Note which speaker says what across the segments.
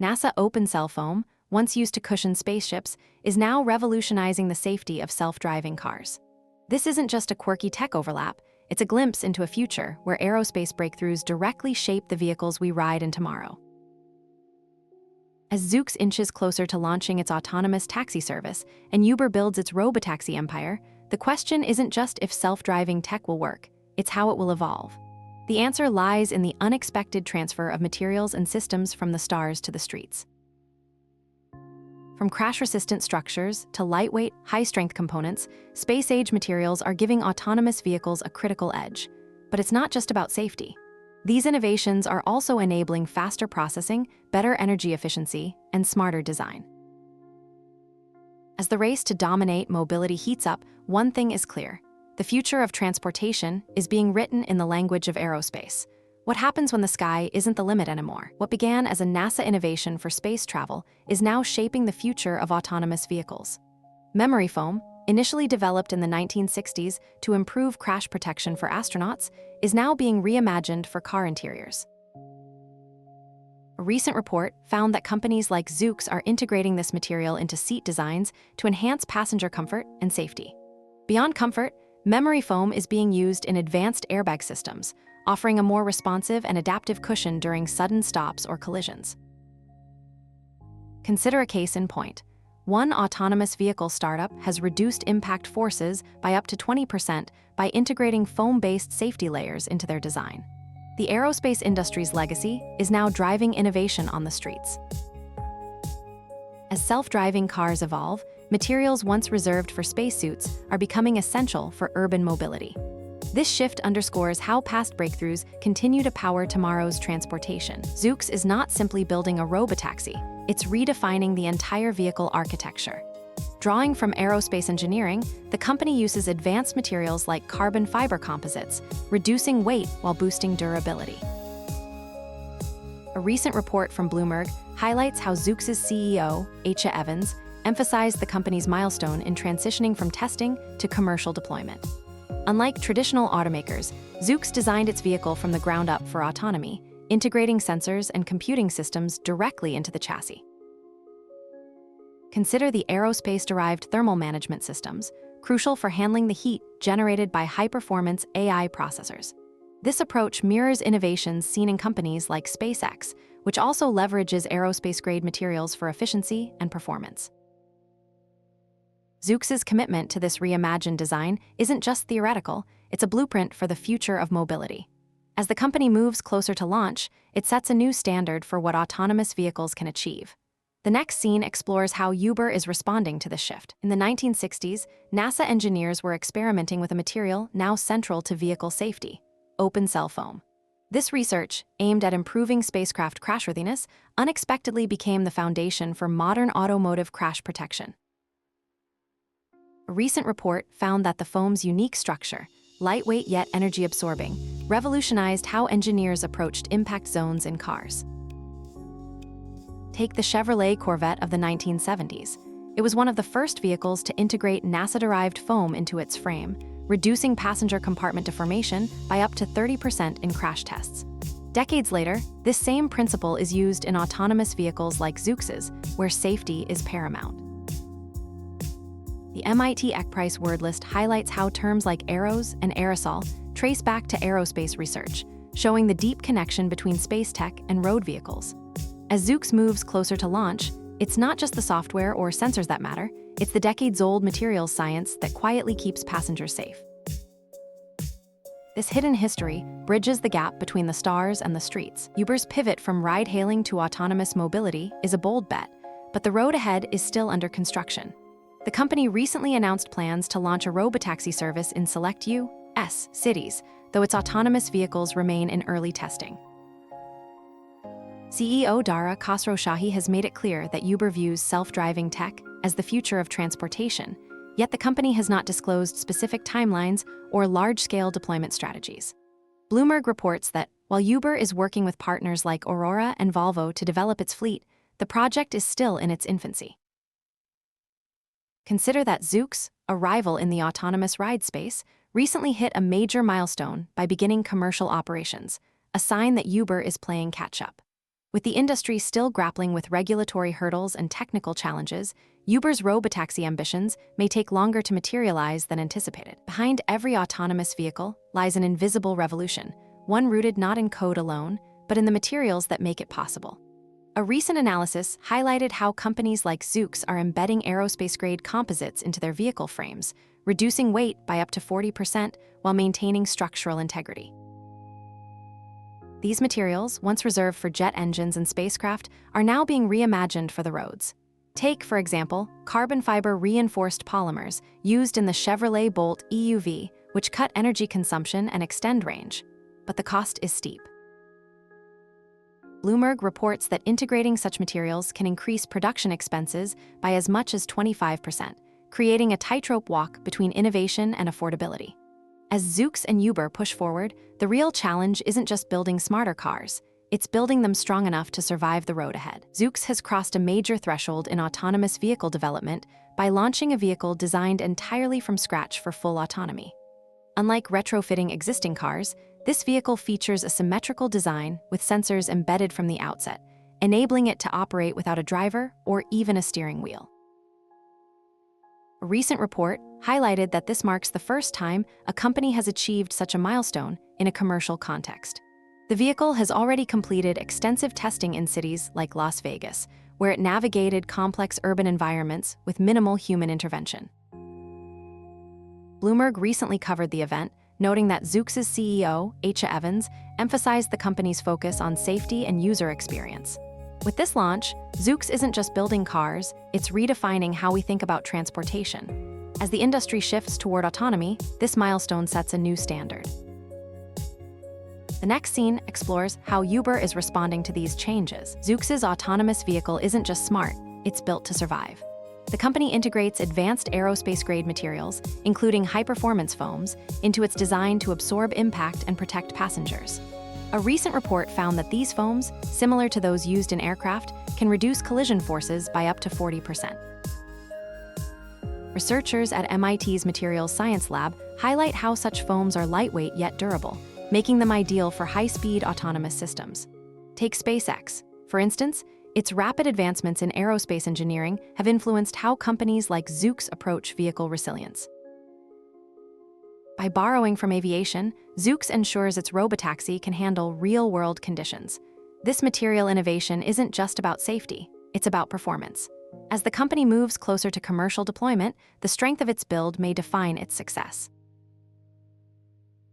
Speaker 1: NASA open cell foam, once used to cushion spaceships, is now revolutionizing the safety of self-driving cars. This isn't just a quirky tech overlap, it's a glimpse into a future where aerospace breakthroughs directly shape the vehicles we ride in tomorrow. As Zoox inches closer to launching its autonomous taxi service and Uber builds its Robotaxi empire, the question isn't just if self-driving tech will work, it's how it will evolve. The answer lies in the unexpected transfer of materials and systems from the stars to the streets. From crash-resistant structures to lightweight, high-strength components, space-age materials are giving autonomous vehicles a critical edge. But it's not just about safety. These innovations are also enabling faster processing, better energy efficiency, and smarter design. As the race to dominate mobility heats up, one thing is clear. The future of transportation is being written in the language of aerospace. What happens when the sky isn't the limit anymore? What began as a NASA innovation for space travel is now shaping the future of autonomous vehicles. Memory foam, initially developed in the 1960s to improve crash protection for astronauts, is now being reimagined for car interiors. A recent report found that companies like Zoox are integrating this material into seat designs to enhance passenger comfort and safety. Beyond comfort, memory foam is being used in advanced airbag systems, offering a more responsive and adaptive cushion during sudden stops or collisions. Consider a case in point. One autonomous vehicle startup has reduced impact forces by up to 20% by integrating foam-based safety layers into their design. The aerospace industry's legacy is now driving innovation on the streets. As self-driving cars evolve, materials once reserved for spacesuits are becoming essential for urban mobility. This shift underscores how past breakthroughs continue to power tomorrow's transportation. Zoox is not simply building a robotaxi, it's redefining the entire vehicle architecture. Drawing from aerospace engineering, the company uses advanced materials like carbon fiber composites, reducing weight while boosting durability. A recent report from Bloomberg highlights how Zoox's CEO, Acha Evans, emphasized the company's milestone in transitioning from testing to commercial deployment. Unlike traditional automakers, Zoox designed its vehicle from the ground up for autonomy, integrating sensors and computing systems directly into the chassis. Consider the aerospace-derived thermal management systems, crucial for handling the heat generated by high-performance AI processors. This approach mirrors innovations seen in companies like SpaceX, which also leverages aerospace-grade materials for efficiency and performance. Zoox's commitment to this reimagined design isn't just theoretical, it's a blueprint for the future of mobility. As the company moves closer to launch, it sets a new standard for what autonomous vehicles can achieve. The next scene explores how Uber is responding to this shift. In the 1960s, NASA engineers were experimenting with a material now central to vehicle safety: open cell foam. This research, aimed at improving spacecraft crashworthiness, unexpectedly became the foundation for modern automotive crash protection. A recent report found that the foam's unique structure, lightweight yet energy-absorbing, revolutionized how engineers approached impact zones in cars. Take the Chevrolet Corvette of the 1970s. It was one of the first vehicles to integrate NASA-derived foam into its frame, reducing passenger compartment deformation by up to 30% in crash tests. Decades later, this same principle is used in autonomous vehicles like Zoox's, where safety is paramount. The MIT ECPRICE word list highlights how terms like aeros and aerosol trace back to aerospace research, showing the deep connection between space tech and road vehicles. As Zoox moves closer to launch, it's not just the software or sensors that matter, it's the decades-old materials science that quietly keeps passengers safe. This hidden history bridges the gap between the stars and the streets. Uber's pivot from ride-hailing to autonomous mobility is a bold bet, but the road ahead is still under construction. The company recently announced plans to launch a robotaxi service in select U.S. cities, though its autonomous vehicles remain in early testing. CEO Dara Khosrowshahi has made it clear that Uber views self-driving tech as the future of transportation, yet the company has not disclosed specific timelines or large-scale deployment strategies. Bloomberg reports that, while Uber is working with partners like Aurora and Volvo to develop its fleet, the project is still in its infancy. Consider that Zoox, a rival in the autonomous ride space, recently hit a major milestone by beginning commercial operations, a sign that Uber is playing catch-up. With the industry still grappling with regulatory hurdles and technical challenges, Uber's robotaxi ambitions may take longer to materialize than anticipated. Behind every autonomous vehicle lies an invisible revolution, one rooted not in code alone, but in the materials that make it possible. A recent analysis highlighted how companies like Zoox are embedding aerospace-grade composites into their vehicle frames, reducing weight by up to 40% while maintaining structural integrity. These materials, once reserved for jet engines and spacecraft, are now being reimagined for the roads. Take, for example, carbon fiber reinforced polymers used in the Chevrolet Bolt EUV, which cut energy consumption and extend range. But the cost is steep. Bloomberg reports that integrating such materials can increase production expenses by as much as 25%, creating a tightrope walk between innovation and affordability. As Zoox and Uber push forward, the real challenge isn't just building smarter cars, it's building them strong enough to survive the road ahead. Zoox has crossed a major threshold in autonomous vehicle development by launching a vehicle designed entirely from scratch for full autonomy. Unlike retrofitting existing cars, this vehicle features a symmetrical design with sensors embedded from the outset, enabling it to operate without a driver or even a steering wheel. A recent report highlighted that this marks the first time a company has achieved such a milestone in a commercial context. The vehicle has already completed extensive testing in cities like Las Vegas, where it navigated complex urban environments with minimal human intervention. Bloomberg recently covered the event, noting that Zoox's CEO, Acha Evans, emphasized the company's focus on safety and user experience. With this launch, Zoox isn't just building cars, it's redefining how we think about transportation. As the industry shifts toward autonomy, this milestone sets a new standard. The next scene explores how Uber is responding to these changes. Zoox's autonomous vehicle isn't just smart, it's built to survive. The company integrates advanced aerospace-grade materials, including high-performance foams, into its design to absorb impact and protect passengers. A recent report found that these foams, similar to those used in aircraft, can reduce collision forces by up to 40%. Researchers at MIT's Materials Science Lab highlight how such foams are lightweight yet durable, making them ideal for high-speed autonomous systems. Take SpaceX. For instance, its rapid advancements in aerospace engineering have influenced how companies like Zoox approach vehicle resilience. By borrowing from aviation, Zoox ensures its robotaxi can handle real-world conditions. This material innovation isn't just about safety, it's about performance. As the company moves closer to commercial deployment, the strength of its build may define its success.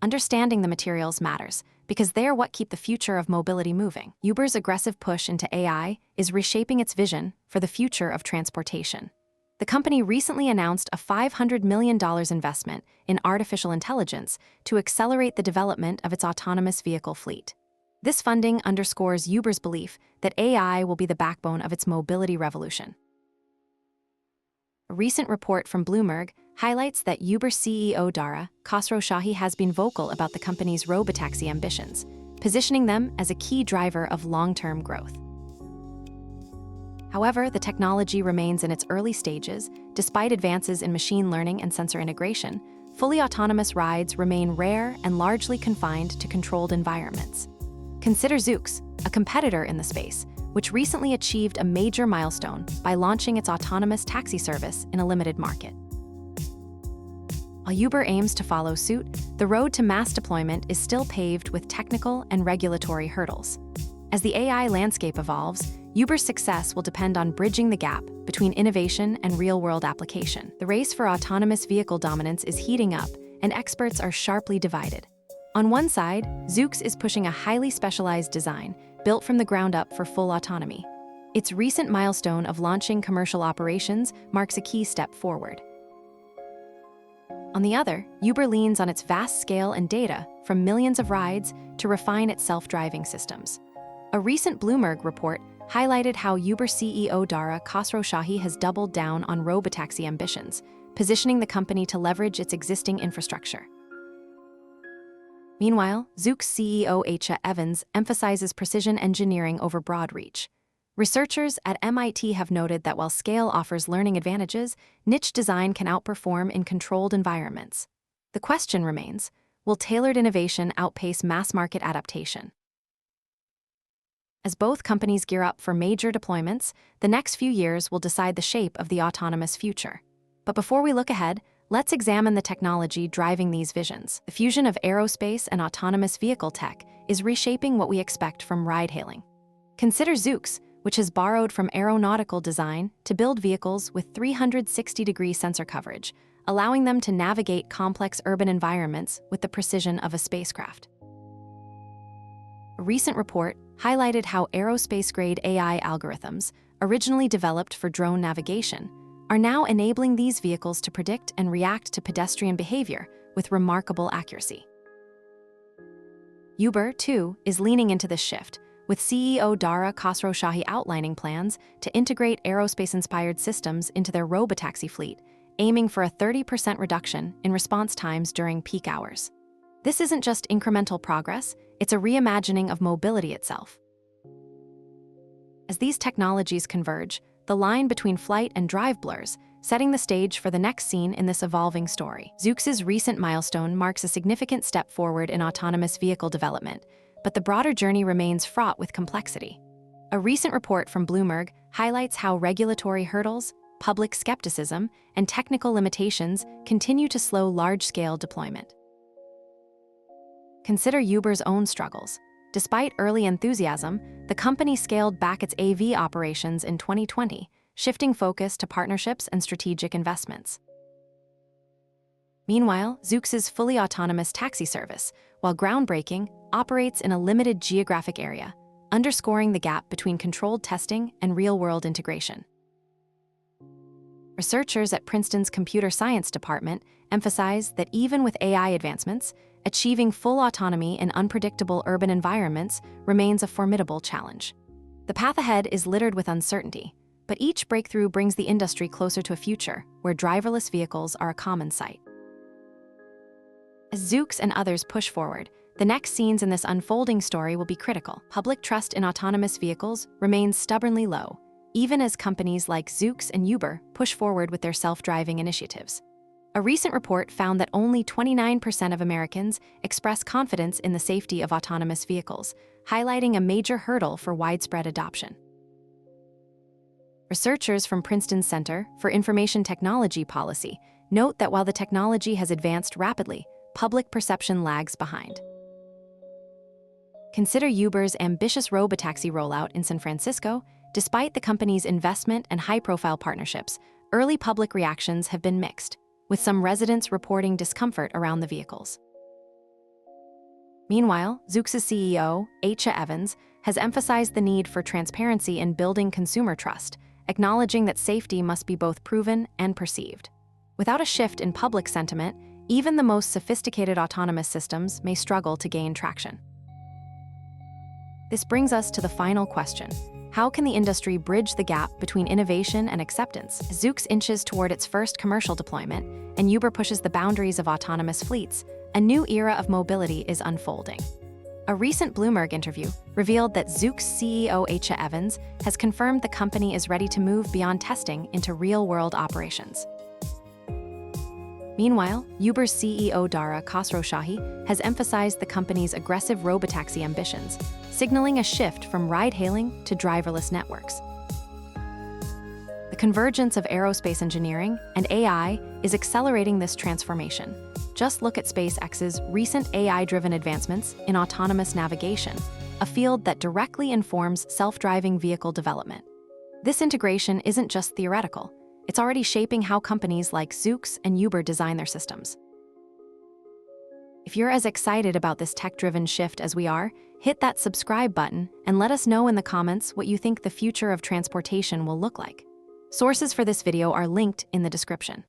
Speaker 1: Understanding the materials matters, because they're what keep the future of mobility moving. Uber's aggressive push into AI is reshaping its vision for the future of transportation. The company recently announced a $500 million investment in artificial intelligence to accelerate the development of its autonomous vehicle fleet. This funding underscores Uber's belief that AI will be the backbone of its mobility revolution. A recent report from Bloomberg highlights that Uber CEO Dara Khosrowshahi has been vocal about the company's robotaxi ambitions, positioning them as a key driver of long-term growth. However, the technology remains in its early stages. Despite advances in machine learning and sensor integration, fully autonomous rides remain rare and largely confined to controlled environments. Consider Zoox, a competitor in the space, which recently achieved a major milestone by launching its autonomous taxi service in a limited market. While Uber aims to follow suit, the road to mass deployment is still paved with technical and regulatory hurdles. As the AI landscape evolves, Uber's success will depend on bridging the gap between innovation and real-world application. The race for autonomous vehicle dominance is heating up, and experts are sharply divided. On one side, Zoox is pushing a highly specialized design, built from the ground up for full autonomy. Its recent milestone of launching commercial operations marks a key step forward. On the other, Uber leans on its vast scale and data from millions of rides to refine its self-driving systems. A recent Bloomberg report highlighted how Uber CEO Dara Khosrowshahi has doubled down on robotaxi ambitions, positioning the company to leverage its existing infrastructure. Meanwhile, Zoox CEO Acha Evans emphasizes precision engineering over broad reach. Researchers at MIT have noted that while scale offers learning advantages, niche design can outperform in controlled environments. The question remains, will tailored innovation outpace mass-market adaptation? As both companies gear up for major deployments, the next few years will decide the shape of the autonomous future. But before we look ahead, let's examine the technology driving these visions. The fusion of aerospace and autonomous vehicle tech is reshaping what we expect from ride-hailing. Consider Zoox, which has borrowed from aeronautical design to build vehicles with 360-degree sensor coverage, allowing them to navigate complex urban environments with the precision of a spacecraft. A recent report highlighted how aerospace-grade AI algorithms, originally developed for drone navigation, are now enabling these vehicles to predict and react to pedestrian behavior with remarkable accuracy. Uber, too, is leaning into this shift, with CEO Dara Khosrowshahi outlining plans to integrate aerospace-inspired systems into their Robotaxi fleet, aiming for a 30% reduction in response times during peak hours. This isn't just incremental progress, it's a reimagining of mobility itself. As these technologies converge, the line between flight and drive blurs, setting the stage for the next scene in this evolving story. Zoox's recent milestone marks a significant step forward in autonomous vehicle development, but the broader journey remains fraught with complexity. A recent report from Bloomberg highlights how regulatory hurdles, public skepticism, and technical limitations continue to slow large-scale deployment. Consider Uber's own struggles. Despite early enthusiasm, the company scaled back its AV operations in 2020, shifting focus to partnerships and strategic investments. Meanwhile, Zoox's fully autonomous taxi service, while groundbreaking, operates in a limited geographic area, underscoring the gap between controlled testing and real-world integration. Researchers at Princeton's Computer Science Department emphasize that even with AI advancements, achieving full autonomy in unpredictable urban environments remains a formidable challenge. The path ahead is littered with uncertainty, but each breakthrough brings the industry closer to a future where driverless vehicles are a common sight. As Zoox and others push forward, the next scenes in this unfolding story will be critical. Public trust in autonomous vehicles remains stubbornly low, even as companies like Zoox and Uber push forward with their self-driving initiatives. A recent report found that only 29% of Americans express confidence in the safety of autonomous vehicles, highlighting a major hurdle for widespread adoption. Researchers from Princeton's Center for Information Technology Policy note that while the technology has advanced rapidly, public perception lags behind. Consider Uber's ambitious Robotaxi rollout in San Francisco. Despite the company's investment and high-profile partnerships, early public reactions have been mixed, with some residents reporting discomfort around the vehicles. Meanwhile, Zoox's CEO, Aisha Evans, has emphasized the need for transparency in building consumer trust, acknowledging that safety must be both proven and perceived. Without a shift in public sentiment, even the most sophisticated autonomous systems may struggle to gain traction. This brings us to the final question. How can the industry bridge the gap between innovation and acceptance? As Zoox inches toward its first commercial deployment, and Uber pushes the boundaries of autonomous fleets, a new era of mobility is unfolding. A recent Bloomberg interview revealed that Zoox CEO Aisha Evans has confirmed the company is ready to move beyond testing into real-world operations. Meanwhile, Uber's CEO Dara Khosrowshahi has emphasized the company's aggressive robotaxi ambitions, signaling a shift from ride-hailing to driverless networks. The convergence of aerospace engineering and AI is accelerating this transformation. Just look at SpaceX's recent AI-driven advancements in autonomous navigation, a field that directly informs self-driving vehicle development. This integration isn't just theoretical. It's already shaping how companies like Zoox and Uber design their systems. If you're as excited about this tech-driven shift as we are, hit that subscribe button and let us know in the comments what you think the future of transportation will look like. Sources for this video are linked in the description.